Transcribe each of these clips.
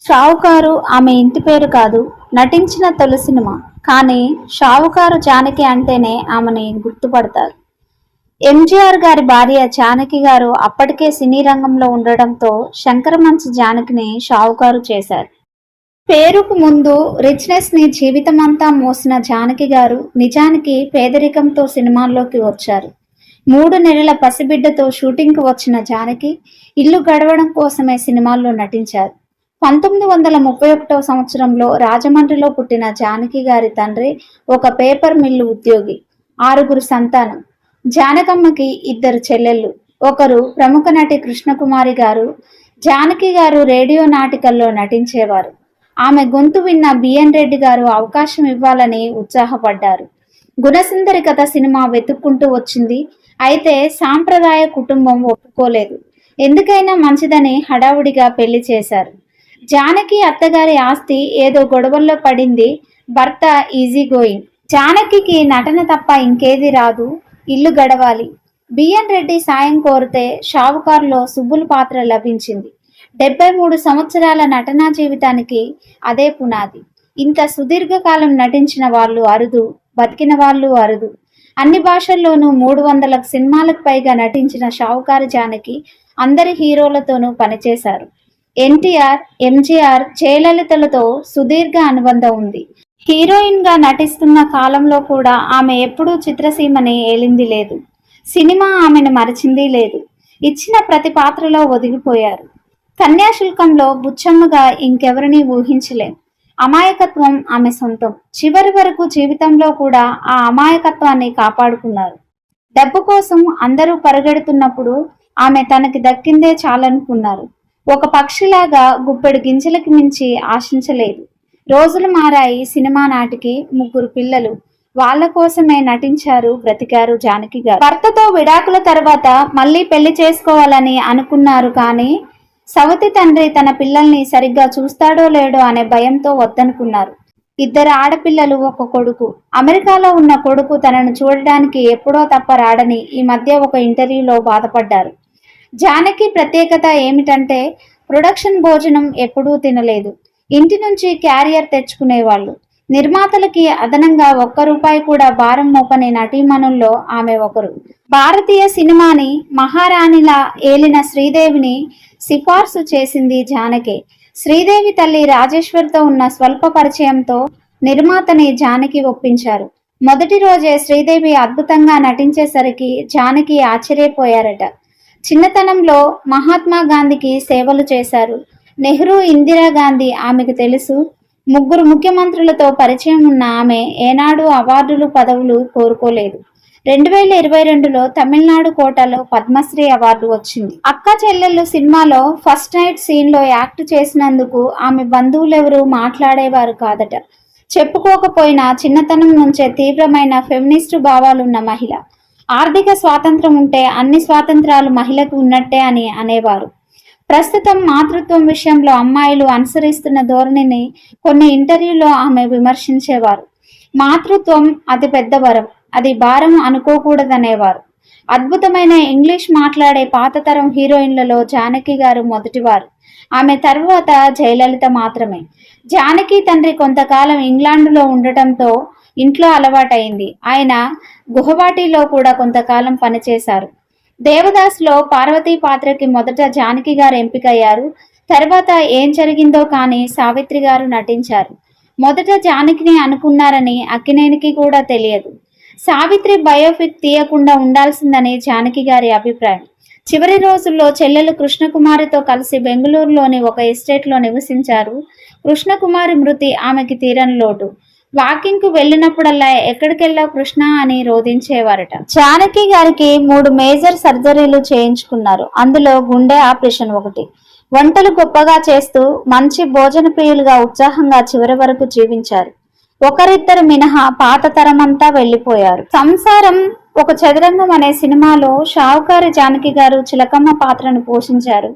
షావుకారు ఆమె ఇంటి పేరు కాదు, నటించిన తొలి సినిమా. కానీ షావుకారు జానకి అంటేనే ఆమెని గుర్తుపడతారు. ఎంజీఆర్ గారి భార్య జానకి గారు అప్పటికే సినీ రంగంలో ఉండడంతో శంకరమంచి జానకిని షావుకారు చేశారు. పేరుకు ముందు రిచ్నెస్ ని జీవితమంతా మోసిన జానకి గారు నిజానికి పేదరికంతో సినిమాల్లోకి వచ్చారు. 3 నెలల పసిబిడ్డతో షూటింగ్కు వచ్చిన జానకి ఇల్లు గడవడం కోసమే సినిమాల్లో నటించారు. 1931 సంవత్సరంలో రాజమండ్రిలో పుట్టిన జానకి గారి తండ్రి ఒక పేపర్ మిల్లు ఉద్యోగి. 6 సంతానం. జానకమ్మకి 2 చెల్లెళ్ళు. ఒకరు ప్రముఖ నటి కృష్ణకుమారి గారు. జానకి గారు రేడియో నాటికల్లో నటించేవారు. ఆమె గొంతు విన్న బిఎన్ రెడ్డి గారు అవకాశం ఇవ్వాలని ఉత్సాహపడ్డారు. గుణసుందరి కథ సినిమా వెతుక్కుంటూ వచ్చింది. అయితే సాంప్రదాయ కుటుంబం ఒప్పుకోలేదు. ఎందుకైనా మంచిదని హడావుడిగా పెళ్లి చేశారు. జానకి అత్తగారి ఆస్తి ఏదో గొడవల్లో పడింది. భర్త ఈజీ గోయింగ్. జానకికి నటన తప్ప ఇంకేది రాదు. ఇల్లు గడవాలి. బిఎన్ రెడ్డి సాయం కోరితే షావుకారులో సుబ్బులు పాత్ర లభించింది. 73 సంవత్సరాల నటనా జీవితానికి అదే పునాది. ఇంత సుదీర్ఘకాలం నటించిన వాళ్ళు అరుదు, బతికిన వాళ్ళు అరుదు. అన్ని భాషల్లోనూ 300 సినిమాలకు పైగా నటించిన షావుకారు జానకి అందరి హీరోలతోనూ పనిచేశారు. ఎన్టీఆర్, ఎంజీఆర్, జయలలితలతో సుదీర్ఘ అనుబంధం ఉంది. హీరోయిన్ గా నటిస్తున్న కాలంలో కూడా ఆమె ఎప్పుడూ చిత్రసీమని ఏలింది లేదు. సినిమా ఆమెను మరచింది లేదు. ఇచ్చిన ప్రతి పాత్రలో ఒదిగిపోయారు. కన్యాశుల్కంలో బుచ్చమ్మగా ఇంకెవరిని ఊహించలేం. అమాయకత్వం ఆమె సొంతం. చివరి వరకు జీవితంలో కూడా ఆ అమాయకత్వాన్ని కాపాడుకున్నారు. డబ్బు కోసం అందరూ పరిగెడుతున్నప్పుడు ఆమె తనకి దక్కిందే చాలనుకున్నారు. ఒక పక్షిలాగా గుప్పెడు గింజలకి మించి ఆశించలేదు. రోజులు మారాయి. సినిమా నాటికి 3 పిల్లలు. వాళ్ళ కోసమే నటించారు, బ్రతికారు జానకి గారు. భర్తతో విడాకుల తర్వాత మళ్ళీ పెళ్లి చేసుకోవాలని అనుకున్నారు. కానీ సవతి తండ్రి తన పిల్లల్ని సరిగ్గా చూస్తాడో లేడో అనే భయంతో వద్దనుకున్నారు. 2 ఆడపిల్లలు, 1 కొడుకు. అమెరికాలో ఉన్న కొడుకు తనను చూడడానికి ఎప్పుడో తప్ప రాడని ఈ మధ్య ఒక ఇంటర్వ్యూలో బాధపడ్డారు. జానకి ప్రత్యేకత ఏమిటంటే ప్రొడక్షన్ భోజనం ఎప్పుడూ తినలేదు. ఇంటి నుంచి క్యారియర్ తెచ్చుకునేవాళ్ళు. నిర్మాతలకి అదనంగా 1 రూపాయి కూడా భారం మోపని నటీమణుల్లో ఆమె ఒకరు. భారతీయ సినిమాని మహారాణిలా ఏలిన శ్రీదేవిని సిఫార్సు చేసింది జానకే. శ్రీదేవి తల్లి రాజేశ్వర్తో ఉన్న స్వల్ప పరిచయంతో నిర్మాతని జానకి ఒప్పించారు. మొదటి రోజే శ్రీదేవి అద్భుతంగా నటించేసరికి జానకి ఆశ్చర్యపోయారట. చిన్నతనంలో మహాత్మా గాంధీకి సేవలు చేశారు. నెహ్రూ, ఇందిరాగాంధీ ఆమెకు తెలుసు. 3 ముఖ్యమంత్రులతో పరిచయం ఉన్న ఆమె ఏనాడు అవార్డులు, పదవులు కోరుకోలేదు. 2022లో తమిళనాడు కోటాలో పద్మశ్రీ అవార్డు వచ్చింది. అక్క చెల్లెళ్ళు సినిమాలో ఫస్ట్ నైట్ సీన్లో యాక్ట్ చేసినందుకు ఆమె బంధువులెవరూ మాట్లాడేవారు కాదట. చెప్పుకోకపోయినా చిన్నతనం నుంచే తీవ్రమైన ఫెమినిస్టు భావాలున్న మహిళ. ఆర్థిక స్వాతంత్రం ఉంటే అన్ని స్వాతంత్రాలు మహిళకు ఉన్నట్టే అని అనేవారు. ప్రస్తుతం మాతృత్వం విషయంలో అమ్మాయిలు అనుసరిస్తున్న ధోరణిని కొన్ని ఇంటర్వ్యూలో ఆమె విమర్శించేవారు. మాతృత్వం అతి పెద్ద వరం, అది భారం అనుకోకూడదనేవారు. అద్భుతమైన ఇంగ్లీష్ మాట్లాడే పాతతరం హీరోయిన్లలో జానకి గారు మొదటివారు. ఆమె తరువాత జయలలిత మాత్రమే. జానకి తండ్రి కొంతకాలం ఇంగ్లాండులో ఉండటంతో ఇంట్లో అలవాటైంది. ఆయన గుహవాటిలో కూడా కొంతకాలం పనిచేశారు. దేవదాస్లో పార్వతీ పాత్రకి మొదట జానకి గారు ఎంపికయ్యారు. తర్వాత ఏం జరిగిందో కానీ సావిత్రి గారు నటించారు. మొదట జానకిని అనుకున్నారని అక్కినేనికి కూడా తెలియదు. సావిత్రి బయోపిక్ తీయకుండా ఉండాల్సిందని జానకి గారి అభిప్రాయం. చివరి రోజుల్లో చెల్లెలు కృష్ణకుమారితో కలిసి బెంగళూరులోని ఒక ఎస్టేట్లో నివసించారు. కృష్ణకుమారి మృతి ఆమెకి తీరని లోటు. వాకింగ్కు వెళ్ళినప్పుడల్లా ఎక్కడికెళ్ళావు కృష్ణ అని రోధించేవారట. జానకి గారికి 3 మేజర్ సర్జరీలు చేయించుకున్నారు. అందులో గుండె ఆపరేషన్ ఒకటి. వంటలు గొప్పగా చేస్తూ మంచి భోజన ప్రియులుగా ఉత్సాహంగా చివరి వరకు జీవించారు. 1-2 మినహా పాత తరమంతా వెళ్ళిపోయారు. సంసారం ఒక చదరంగం అనే సినిమాలో షావుకారి జానకి గారు చిలకమ్మ పాత్రను పోషించారు.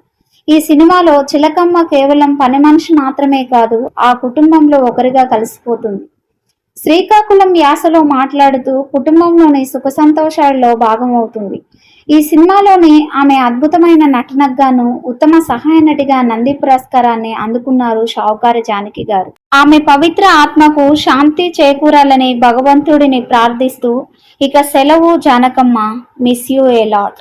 ఈ సినిమాలో చిలకమ్మ కేవలం పని మనిషి మాత్రమే కాదు, ఆ కుటుంబంలో ఒకరిగా కలిసిపోతుంది. శ్రీకాకుళం యాసలో మాట్లాడుతూ కుటుంబంలోని సుఖ సంతోషాల్లో భాగమవుతుంది. ఈ సినిమాలోని ఆమె అద్భుతమైన నటనకు గాను ఉత్తమ సహాయ నటిగా నంది పురస్కారాన్ని అందుకున్నారు షావుకారు జానకి గారు. ఆమె పవిత్ర ఆత్మకు శాంతి చేకూరాలని భగవంతుడిని ప్రార్థిస్తూ ఇక సెలవు Janakamma, miss you a lot.